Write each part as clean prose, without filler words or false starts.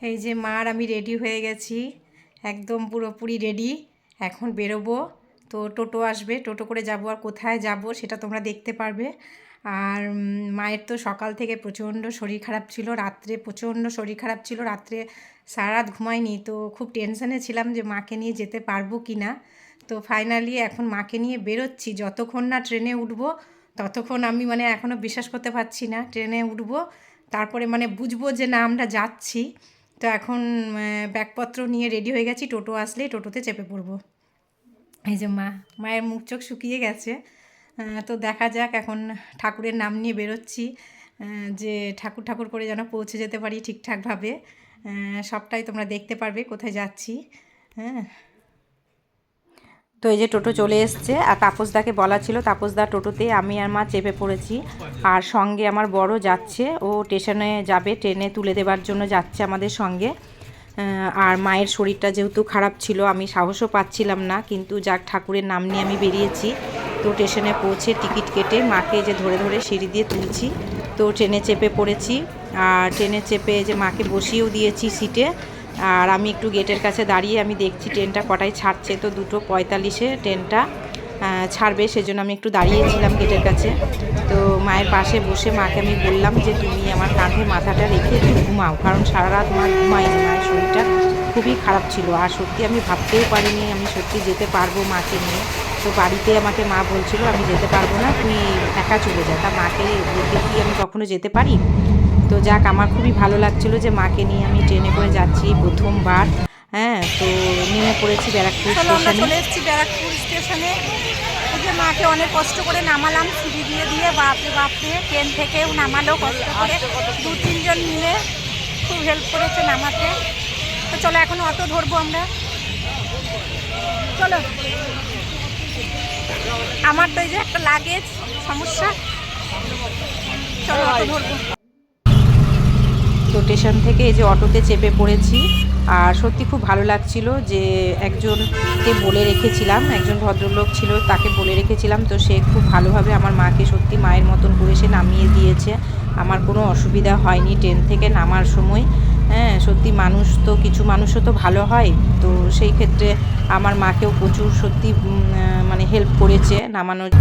এই যে মার আমি রেডি হয়ে গেছি, একদম পুরোপুরি রেডি। এখন বেরোবো, তো টোটো আসবে, টোটো করে যাব। আর কোথায় যাব সেটা তোমরা দেখতে পারবে। আর মায়ের তো সকাল থেকে প্রচণ্ড শরীর খারাপ ছিল, রাত্রে প্রচণ্ড শরীর খারাপ ছিল, রাত্রে সারা রাত ঘুমাইনি। তো খুব টেনশানে ছিলাম যে মাকে নিয়ে যেতে পারবো কি না। তো ফাইনালি এখন মাকে নিয়ে বেরোচ্ছি। যতক্ষণ না ট্রেনে উঠবো ততক্ষণ আমি এখনও বিশ্বাস করতে পারছি না। ট্রেনে উঠবো, তারপরে বুঝবো যে না আমরা যাচ্ছি। তো এখন ব্যাগপত্র নিয়ে রেডি হয়ে গেছি, টোটো আসলেই টোটোতে চেপে পড়বো। এই যে মায়ের মুখ চোখ শুকিয়ে গেছে। তো দেখা যাক, এখন ঠাকুরের নাম নিয়ে বেরোচ্ছি, যে ঠাকুর ঠাকুর করে যেন পৌঁছে যেতে পারি ঠিকঠাকভাবে। সবটাই তোমরা দেখতে পারবে কোথায় যাচ্ছি। হ্যাঁ, তো এই যে টোটো চলে এসছে, আর তাপসদাকে বলা ছিল, তাপসদা টোটোতে, আমি আর মা চেপে পড়েছি। আর সঙ্গে আমার বড় যাচ্ছে, ও স্টেশনে যাবে, ট্রেনে তুলে দেবার জন্য যাচ্ছে আমাদের সঙ্গে। আর মায়ের শরীরটা যেহেতু খারাপ ছিল, আমি সাহসও পাচ্ছিলাম না, কিন্তু যাক ঠাকুরের নাম নিয়ে আমি বেরিয়েছি। তো স্টেশনে পৌঁছে টিকিট কেটে মাকে যে ধরে ধরে সিঁড়ি দিয়ে তুলছি। তো ট্রেনে চেপে পড়েছি, আর ট্রেনে চেপে যে মাকে বসিয়েও দিয়েছি সিটে। আর আমি একটু গেটের কাছে দাঁড়িয়ে আমি দেখছি ট্রেনটা কটায় ছাড়ছে। তো 2:45-এ ট্রেনটা ছাড়বে, সেজন্য আমি একটু দাঁড়িয়েছিলাম গেটের কাছে। তো মায়ের পাশে বসে মাকে আমি বললাম যে তুমি আমার কাঁধে মাথাটা রেখে একটু ঘুমাও, কারণ সারা রাত মা ঘুমায়নি, মায়ের শরীরটা খুবই খারাপ ছিল। আর সত্যি আমি ভাবতেও পারিনি আমি সত্যি যেতে পারবো মাকে নিয়ে। তো বাড়িতে আমাকে মা বলছিল আমি যেতে পারবো না, তুই একা চলে যা। তা মাকে বলতে কি আমি কখনো যেতে পারি? তো যাক, আমার খুবই ভালো লাগছিল যে মাকে নিয়ে আমি ট্রেনে করে যাচ্ছি প্রথমবার। হ্যাঁ, তো নেমে পড়েছি ব্যারাকপুর স্টেশনে। চলে এসেছি ব্যারাকপুর স্টেশনে। এই যে মাকে অনেক কষ্ট করে নামালাম সিঁড়ি দিয়ে দিয়ে, বাপরে বাপরে, ট্রেন থেকেও নামালো কষ্ট করে, 2-3 জন মিলে খুব হেল্প করেছে নামাতে। তো চলো এখন অটো ধরবো আমরা, চলো। আমার তো এই যে একটা লাগেজ সমস্যা, চলো অটো ধরবো। তো স্টেশন থেকে এই যে অটোতে চেপে পড়েছি। আর সত্যি খুব ভালো লাগছিল যে একজনকে বলে রেখেছিলাম, একজন ভদ্রলোক ছিল, তাকে বলে রেখেছিলাম। তো সে খুব ভালোভাবে আমার মাকে সত্যি মায়ের মতন করে সে নামিয়ে দিয়েছে। আমার কোনো অসুবিধা হয়নি ট্রেন থেকে নামার সময়। হ্যাঁ, সত্যি মানুষ তো, কিছু মানুষও তো ভালো হয়। তো সেই ক্ষেত্রে আমার মাকেও প্রচুর সত্যি হেল্প করেছে নামানোর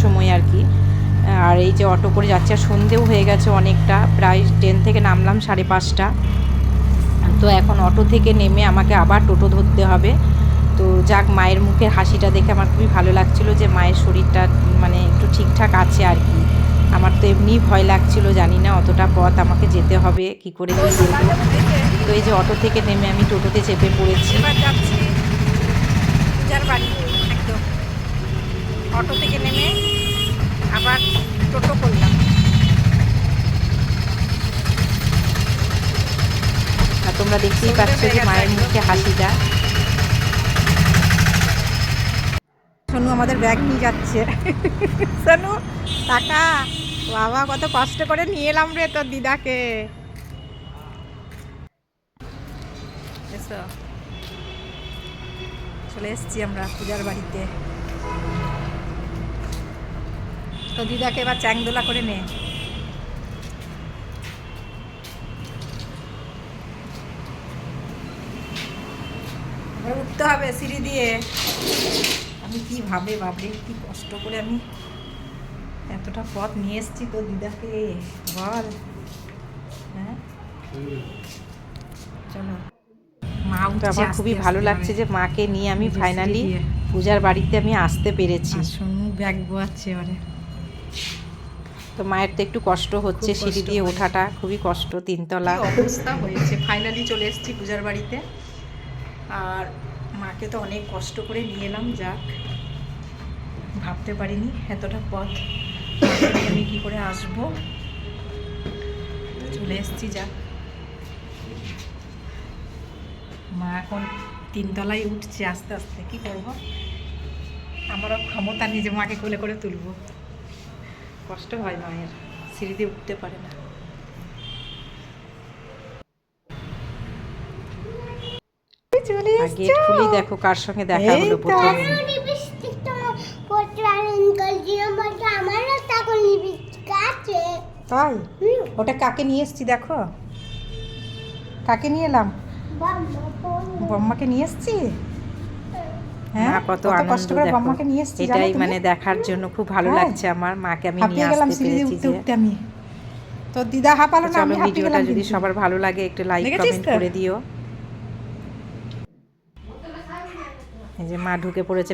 সময় আর কি। আর এই যে অটো করে যাচ্ছে, আর সন্ধেও হয়ে গেছে অনেকটা, প্রায় ট্রেন থেকে নামলাম 5:30। তো এখন অটো থেকে নেমে আমাকে আবার টোটো ধরতে হবে। তো যাক, মায়ের মুখের হাসিটা দেখে আমার খুবই ভালো লাগছিল যে মায়ের শরীরটা একটু ঠিকঠাক আছে আর কি। আমার তো এমনিই ভয় লাগছিল, জানি না অতটা পথ আমাকে যেতে হবে, কি করে কী করবো। তো এই যে অটো থেকে নেমে আমি টোটোতে চেপে পড়েছি, যাচ্ছি পূজার বাড়ি। একদম অটো থেকে নেমে আবার টোটো করলাম। আর তোমরা দেখতেই পাচ্ছ যে মায়ের মুখে হাসিটা। সোনু আমাদের ব্যাগ নিয়ে যাচ্ছে। সোনু টাকা, বাবা কত কষ্ট করে নিয়ে এলাম রে তোর দিদাকে। এসো, চলে এসছি আমরা পূজার বাড়িতে। তো দিদাকে এবার চ্যাংদোলা করে নে। উঠতে হবে সিঁড়ি দিয়ে। আমি কি ভাবে বাবরে, কি কষ্ট করে আমি এতটা পথ নিয়ে এসছি তো দিদাকে, বল। হ্যাঁ, চলো। মা উঠছে, আমার খুবই ভালো লাগছে যে মাকে নিয়ে আমি ফাইনালি পূজার বাড়িতে আমি আসতে পেরেছি। সোনু ব্যাগ বোয়াচ্ছে এবারে। তো মায়ের তো একটু কষ্ট হচ্ছে, সিঁড়ি দিয়ে ওঠাটা খুবই কষ্ট, 3তলা অবস্থা হয়েছে। ফাইনালি চলে এসেছি পূজার বাড়িতে। আর মাকে তো অনেক কষ্ট করে নিয়ে এলাম, যাক, ভাবতে পারিনি এতটা পথ আমি কী করে আসবো। চলে এসেছি, যাক। মা এখন 3তলায় উঠছে আস্তে আস্তে, কী করবো, আমারও ক্ষমতা নেই যে মাকে কোলে করে তুলবো। কষ্ট হয় মায়ের, সিঁড়ি দিয়ে উঠতে পারে না। গেট খুলি, দেখো কার সঙ্গে দেখা হলো প্রথম। তাই, ওটা কাকে নিয়ে এসছি দেখো, কাকে নিয়ে এলাম? বম্মাকে নিয়ে এসছি। হ্যাঁ, কত কষ্ট করে বম্মাকে নিয়ে এসছি, এটাই মানে দেখার জন্য খুব ভালো লাগছে আমার। মাকে আমি নিয়ে গেলাম আসতে সিঁড়ি দিয়ে পেরেছি। উঠতে উঠতে আমি, তো দিদা হাঁপালো না, আমি হাঁপিয়ে ভিডিওটা গেলাম। যদি সবার ভালো লাগে একটু লাইক কমেন্ট করে দিও। এই যে মা ঢুকে পড়েছে